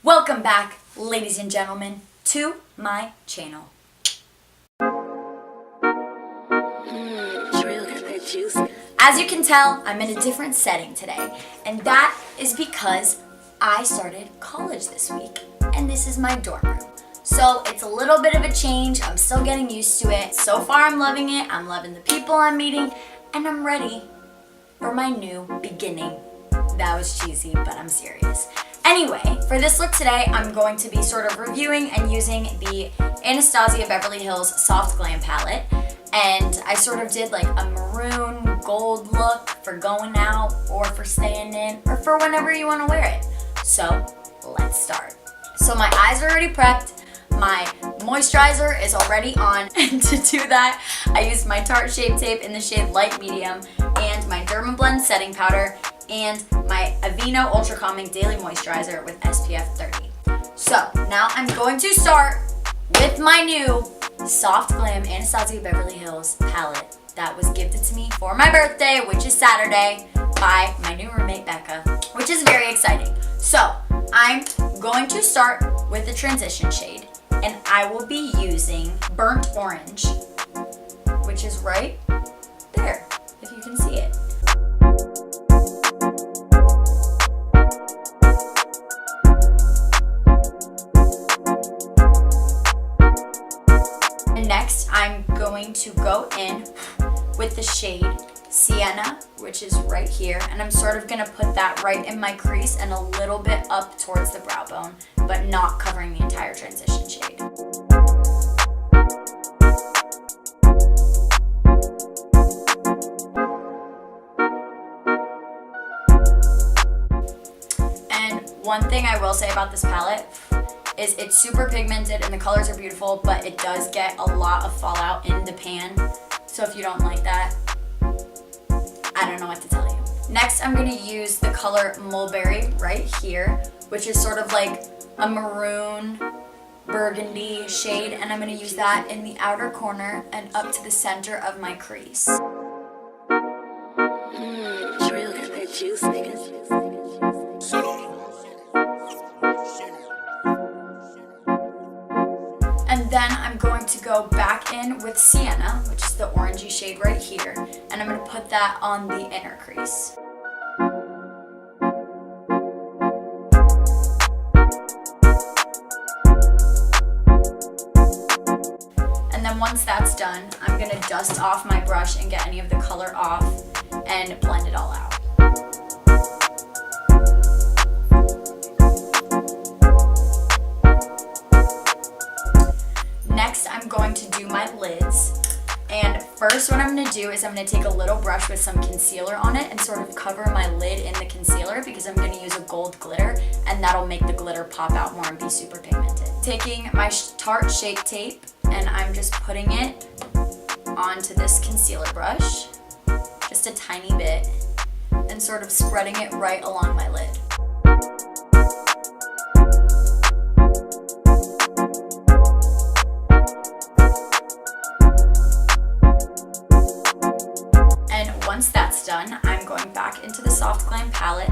Welcome back, ladies and gentlemen, to my channel. As you can tell, I'm in a different setting today, and that is because I started college this week, and this is my dorm room. So it's a little bit of a change. I'm still getting used to it. So far, I'm loving it. I'm loving the people I'm meeting, and I'm ready for my new beginning. That was cheesy, but I'm serious. Anyway, for this look today, I'm going to be sort of reviewing and using the Anastasia Beverly Hills Soft Glam palette. And I sort of did like a maroon gold look for going out or for staying in or for whenever you want to wear it. So let's start. So my eyes are already prepped. My moisturizer is already on. And to do that, I used my Tarte Shape Tape in the shade Light Medium and my Dermablend setting powder and my Aveeno Ultra Calming Daily Moisturizer with SPF 30. So now I'm going to start with my new Soft Glam Anastasia Beverly Hills palette that was gifted to me for my birthday, which is Saturday, by my new roommate Becca, which is very exciting. So I'm going to start with the transition shade, and I will be using Burnt Orange, which is right there, if you can see it. Next, I'm going to go in with the shade Sienna, which is right here, and I'm sort of going to put that right in my crease and a little bit up towards the brow bone, but not covering the entire transition shade. And one thing I will say about this palette is it's super pigmented and the colors are beautiful, but it does get a lot of fallout in the pan. So if you don't like that, I don't know what to tell you. Next, I'm gonna use the color Mulberry right here, which is sort of like a maroon burgundy shade, and I'm gonna use that in the outer corner and up to the center of my crease. Jules got that juice, nigga. And then I'm going to go back in with Sienna, which is the orangey shade right here, and I'm going to put that on the inner crease. And then once that's done, I'm going to dust off my brush and get any of the color off and blend it all out. Next, I'm going to do my lids, and first what I'm going to do is I'm going to take a little brush with some concealer on it and sort of cover my lid in the concealer because I'm going to use a gold glitter, and that'll make the glitter pop out more and be super pigmented. Taking my Tarte Shape Tape, and I'm just putting it onto this concealer brush, just a tiny bit, and sort of spreading it right along my lid. Once that's done, I'm going back into the Soft Glam palette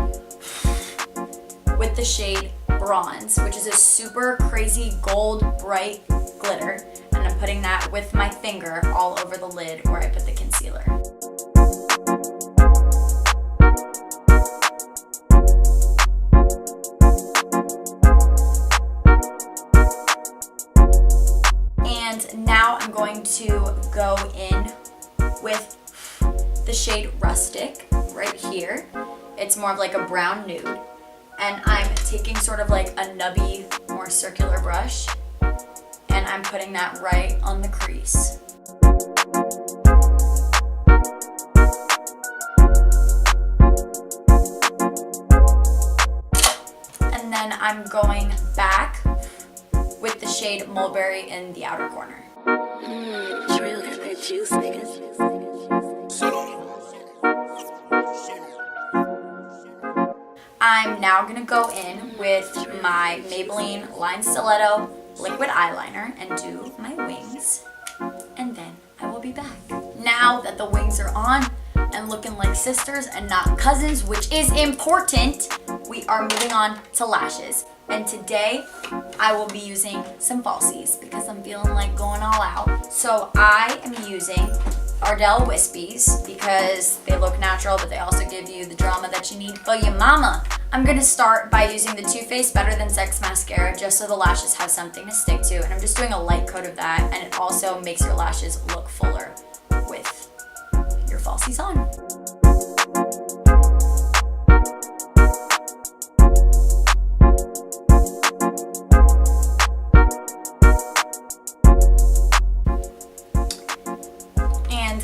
with the shade Bronze, which is a super crazy gold bright glitter, and I'm putting that with my finger all over the lid where I put the concealer. And now I'm going to go in with the shade Rustic right here. It's more of like a brown nude, and I'm taking sort of like a nubby, more circular brush, and I'm putting that right on the crease. And then I'm going back with the shade Mulberry in the outer corner. Jules got that juice, nigga. I'm now going to go in with my Maybelline Line Stiletto liquid eyeliner and do my wings, and then I will be back. Now that the wings are on, and looking like sisters and not cousins, which is important, we are moving on to lashes. And today I will be using some falsies because I'm feeling like going all out. So I am using Ardell Wispies because they look natural, but they also give you the drama that you need for your mama. I'm gonna start by using the Too Faced Better Than Sex mascara just so the lashes have something to stick to. And I'm just doing a light coat of that, and it also makes your lashes look fuller with your falsies on.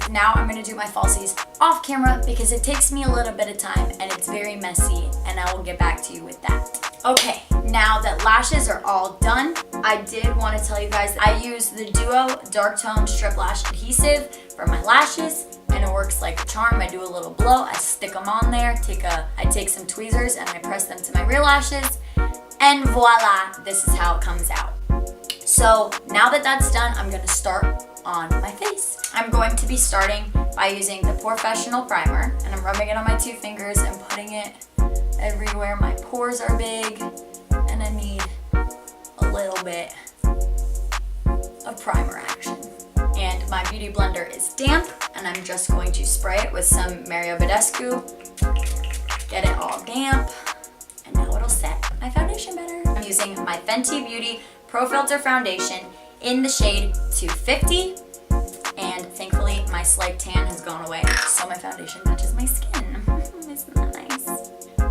Now I'm going to do my falsies off camera because it takes me a little bit of time and it's very messy, and I will get back to you with that. Okay, now that lashes are all done, I did want to tell you guys that I use the Duo Dark Tone Strip Lash Adhesive for my lashes, and it works like a charm. I do a little blow, I stick them on there, I take some tweezers and I press them to my rear lashes, and voila, this is how it comes out. So now that that's done, I'm going to start on my face. I'm going to be starting by using the Professional Primer, and I'm rubbing it on my 2 fingers and putting it everywhere. My pores are big and I need a little bit of primer action. And my beauty blender is damp, and I'm just going to spray it with some Mario Badescu, get it all damp, and now it'll set my foundation better. I'm using my Fenty Beauty Pro Filter Foundation in the shade 250, and thankfully my slight tan has gone away, so my foundation matches my skin. Isn't that nice?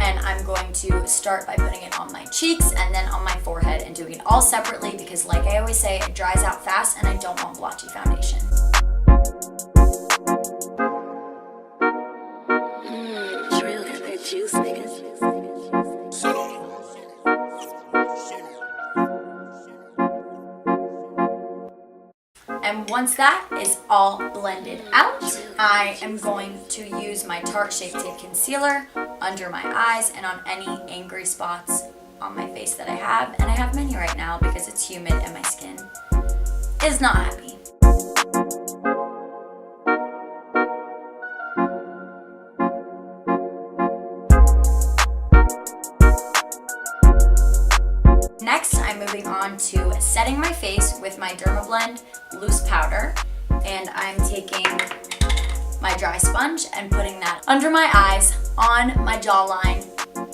And I'm going to start by putting it on my cheeks and then on my forehead and doing it all separately because, like I always say, it dries out fast and I don't want blotchy foundation. Jules got that juice, niggas. And once that is all blended out, I am going to use my Tarte Shape Tape Concealer under my eyes and on any angry spots on my face that I have. And I have many right now because it's humid and my skin is not happy. Next, I'm moving on to setting my face with my Dermablend loose powder, and I'm taking my dry sponge and putting that under my eyes, on my jawline,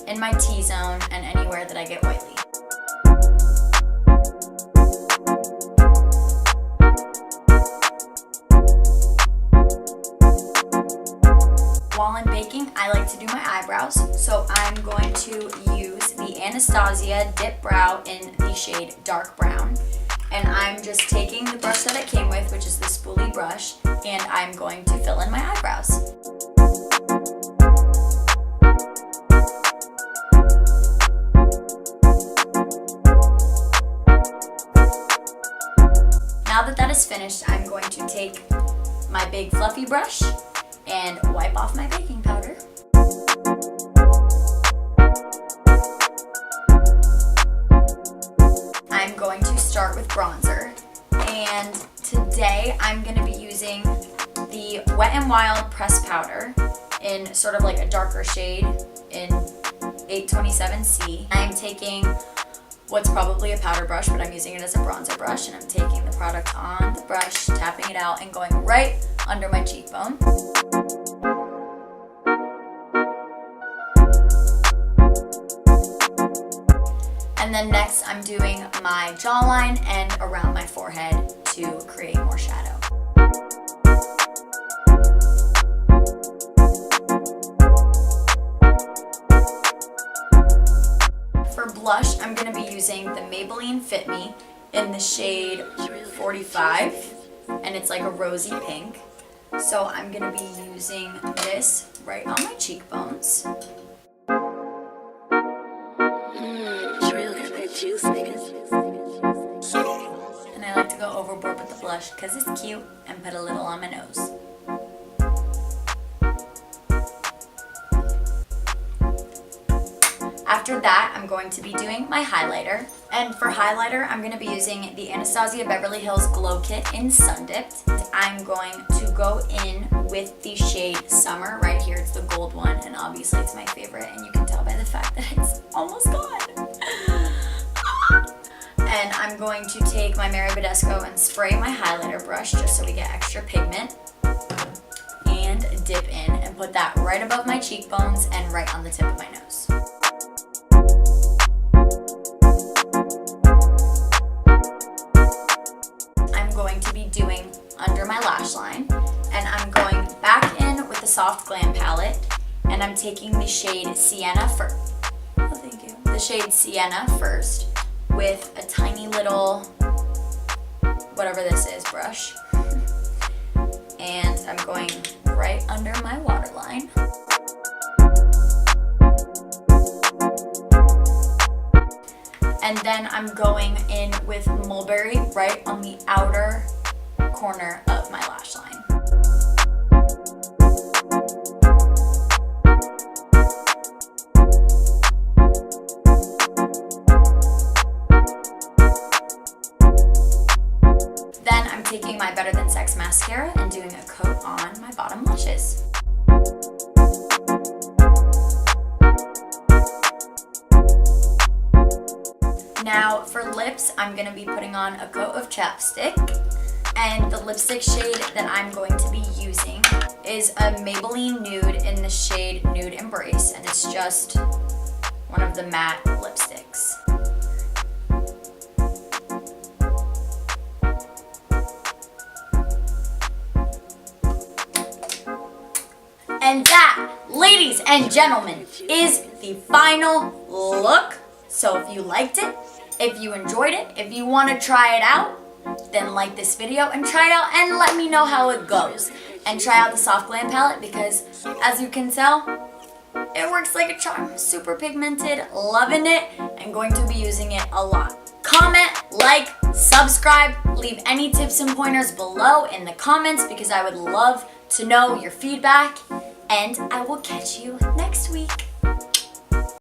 in my T-zone, and anywhere that I get oily. While I'm baking, I like to do my eyebrows, so I'm going to use the Anastasia Dip Brow in the shade Dark Brown. And I'm just taking the brush that it came with, which is the spoolie brush, and I'm going to fill in my eyebrows. Now that that is finished, I'm going to take my big fluffy brush and wipe off my baking powder. I'm going to start with bronzer, and today I'm going to be using the Wet n Wild pressed powder in sort of like a darker shade in 827C. I'm taking what's probably a powder brush, but I'm using it as a bronzer brush, and I'm taking the product on the brush, tapping it out, and going right under my cheekbone. And then next I'm doing my jawline and around my forehead to create more shadow. For blush, I'm going to be using the Maybelline Fit Me in the shade 45, and it's like a rosy pink. So I'm going to be using this right on my cheekbones. Jules got that juice, niggas. And I like to go overboard with the blush because it's cute, and put a little on my nose. After that, I'm going to be doing my highlighter. And for highlighter, I'm going to be using the Anastasia Beverly Hills Glow Kit in Sun Dipped. I'm going to go in with the shade Summer. Right here, it's the gold one, and obviously it's my favorite, and you can tell by the fact that it's almost gone. And I'm going to take my Mary Badescu and spray my highlighter brush just so we get extra pigment. And dip in and put that right above my cheekbones and right on the tip of my nose. I'm going to be doing under my lash line, and I'm going back in with the Soft Glam palette, and I'm taking the shade Sienna first. Oh, thank you. The shade Sienna first with a tiny little, whatever this is, brush. And I'm going right under my waterline. And then I'm going in with Mulberry right on the outer corner of my lash line. Then I'm taking my Better Than Sex mascara and doing a coat on my bottom lashes. Now for lips, I'm going to be putting on a coat of chapstick. And the lipstick shade that I'm going to be using is a Maybelline Nude in the shade Nude Embrace. And it's just one of the matte lipsticks. And that, ladies and gentlemen, is the final look. So if you liked it, if you enjoyed it, if you want to try it out, then like this video and try it out and let me know how it goes. And try out the Soft Glam palette because, as you can tell, it works like a charm. Super pigmented, loving it, and going to be using it a lot. Comment, like, subscribe, leave any tips and pointers below in the comments because I would love to know your feedback. And I will catch you next week.